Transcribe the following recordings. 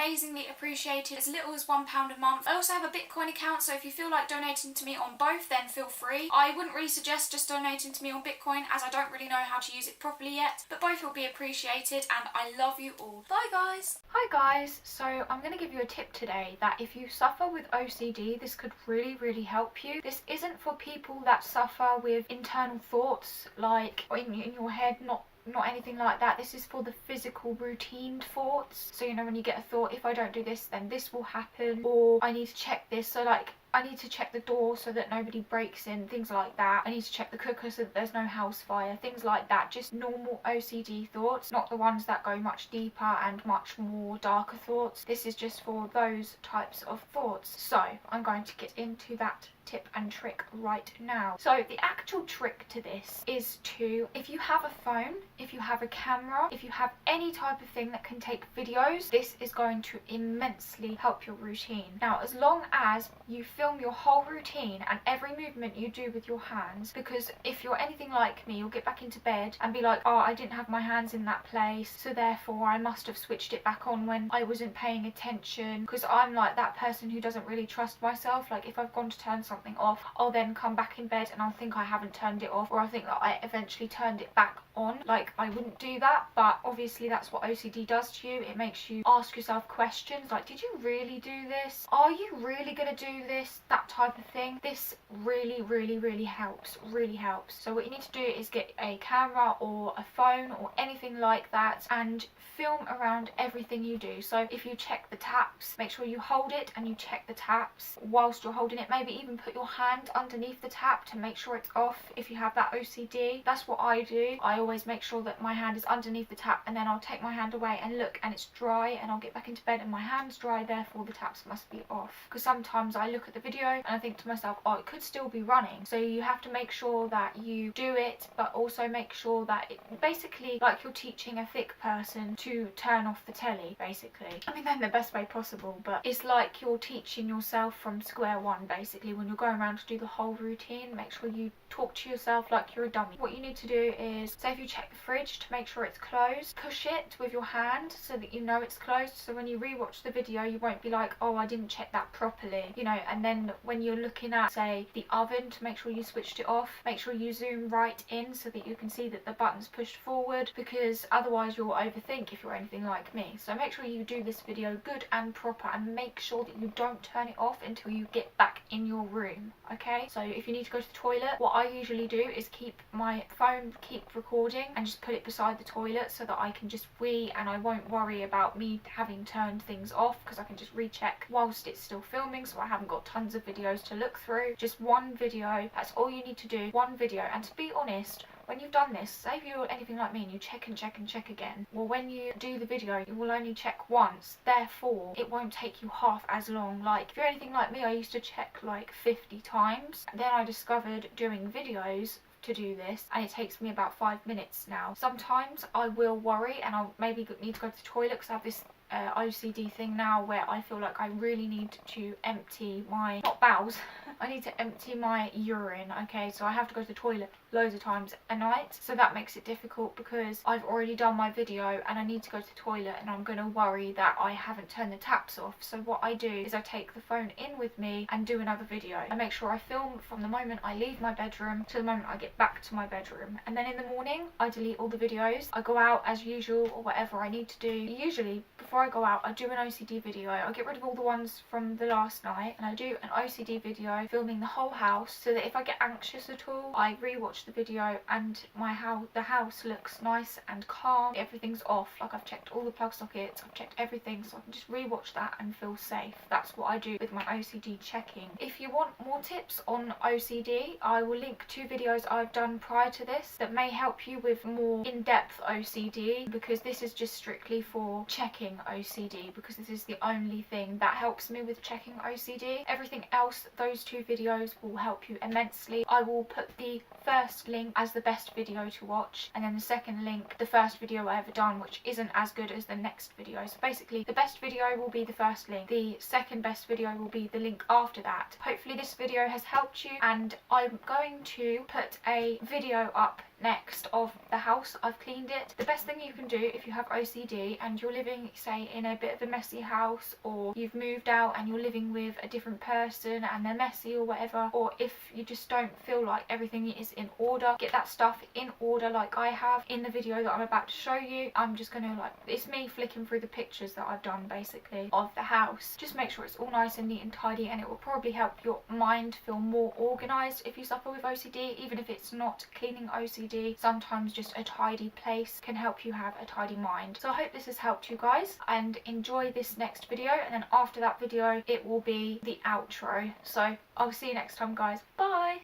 amazingly appreciated. As little as £1 a month. I also have a Bitcoin account, so if you feel like donating to me on both, then feel free. I wouldn't really suggest just donating to me on Bitcoin, as I don't really know how to use it properly yet, but both will be appreciated, and I love you all. Bye guys! Hi guys, so I'm going to give you a tip today that if you suffer with OCD, this could really help you. This isn't for people that suffer with internal thoughts like in your head, not anything like that. This is for the physical routine thoughts. So you know, when you get a thought, if I don't do this then this will happen, or I need to check this, so like I need to check the door so that nobody breaks in, things like that. I need to check the cooker so that there's no house fire, things like that. Just normal OCD thoughts, not the ones that go much deeper and much more darker thoughts. This is just for those types of thoughts. So I'm going to get into that tip and trick right now. So the actual trick to this is to, if you have a phone, if you have a camera, if you have any type of thing that can take videos, this is going to immensely help your routine. Now, as long as you film your whole routine and every movement you do with your hands, because if you're anything like me, you'll get back into bed and be like, oh, I didn't have my hands in that place, so therefore I must have switched it back on when I wasn't paying attention. Because I'm like that person who doesn't really trust myself. Like if I've gone to turn something off, I'll then come back in bed and I'll think I haven't turned it off, or I think that I eventually turned it back on. Like I wouldn't do that, but obviously that's what OCD does to you. It makes you ask yourself questions like, did you really do this? Are you really gonna do this? That type of thing. This really helps, really helps. So what you need to do is get a camera or a phone or anything like that and film around everything you do. So if you check the taps, make sure you hold it and you check the taps whilst you're holding it. Maybe even put your hand underneath the tap to make sure it's off if you have that OCD. That's what I do. I always make sure that my hand is underneath the tap, and then I'll take my hand away and look and it's dry, and I'll get back into bed and my hand's dry, therefore the taps must be off. Because sometimes I look at the video and I think to myself, oh, it could still be running. So you have to make sure that you do it, but also make sure that it, basically like you're teaching a thick person to turn off the telly, basically. I mean, in the best way possible, but it's like you're teaching yourself from square one, basically. When you're going around to do the whole routine, make sure you talk to yourself like you're a dummy. What you need to do is, say if you check the fridge to make sure it's closed, push it with your hand so that you know it's closed, so when you rewatch the video you won't be like, oh, I didn't check that properly, you know. And then when you're looking at, say, the oven, to make sure you switched it off, make sure you zoom right in so that you can see that the button's pushed forward, because otherwise you'll overthink if you're anything like me. So make sure you do this video good and proper, and make sure that you don't turn it off until you get back in your room, okay? So if you need to go to the toilet, what I usually do is keep my phone, keep recording, and just put it beside the toilet so that I can just wee and I won't worry about me having turned things off, because I can just recheck whilst it's still filming, so I haven't got tons of videos to look through. Just one video, that's all you need to do, one video. And to be honest, when you've done this, say if you're anything like me and you check and check and check again, well, when you do the video you will only check once, therefore it won't take you half as long. Like if you're anything like me, I used to check like 50 times. Then I discovered doing videos to do this, and it takes me about 5 minutes now. Sometimes I will worry and I'll maybe need to go to the toilet because I have this OCD thing now where I feel like I really need to empty my, not bowels, I need to empty my urine, okay? So I have to go to the toilet loads of times a night, so that makes it difficult because I've already done my video and I need to go to the toilet and I'm going to worry that I haven't turned the taps off. So what I do is I take the phone in with me and do another video. I make sure I film from the moment I leave my bedroom to the moment I get back to my bedroom, and then in the morning I delete all the videos. I go out as usual or whatever I need to do. Usually before I go out I do an OCD video. I get rid of all the ones from the last night and I do an OCD video filming the whole house, so that if I get anxious at all I rewatch the video and the house looks nice and calm. Everything's off, like I've checked all the plug sockets, I've checked everything, so I can just rewatch that and feel safe. That's what I do with my OCD checking. If you want more tips on OCD, I will link 2 videos I've done prior to this that may help you with more in-depth OCD, because this is just strictly for checking OCD, because this is the only thing that helps me with checking OCD. Everything else, those 2 videos will help you immensely. I will put the first link as the best video to watch, and then the second link, the first video I ever done, which isn't as good as the next video. So basically the best video will be the first link, the second best video will be the link after that. Hopefully this video has helped you, and I'm going to put a video up next of the house. I've cleaned it. The best thing you can do if you have OCD and you're living, say, in a bit of a messy house, or you've moved out and you're living with a different person and they're messy or whatever, or if you just don't feel like everything is in order, get that stuff in order like I have. In the video that I'm about to show you, I'm just gonna, like, it's me flicking through the pictures that I've done basically of the house. Just make sure it's all nice and neat and tidy, and it will probably help your mind feel more organized if you suffer with OCD. Even if it's not cleaning OCD, sometimes just a tidy place can help you have a tidy mind. So I hope this has helped you guys, and enjoy this next video, and then after that video it will be the outro. So I'll see you next time, guys. Bye.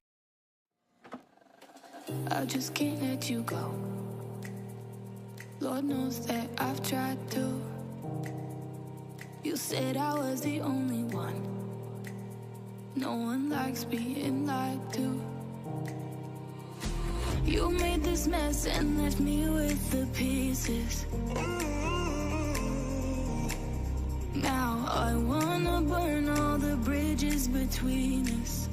I just can't let you go. Lord knows that I've tried to. You said I was the only one. No one likes being lied to. You made this mess and left me with the pieces. Now I wanna burn all the bridges between us.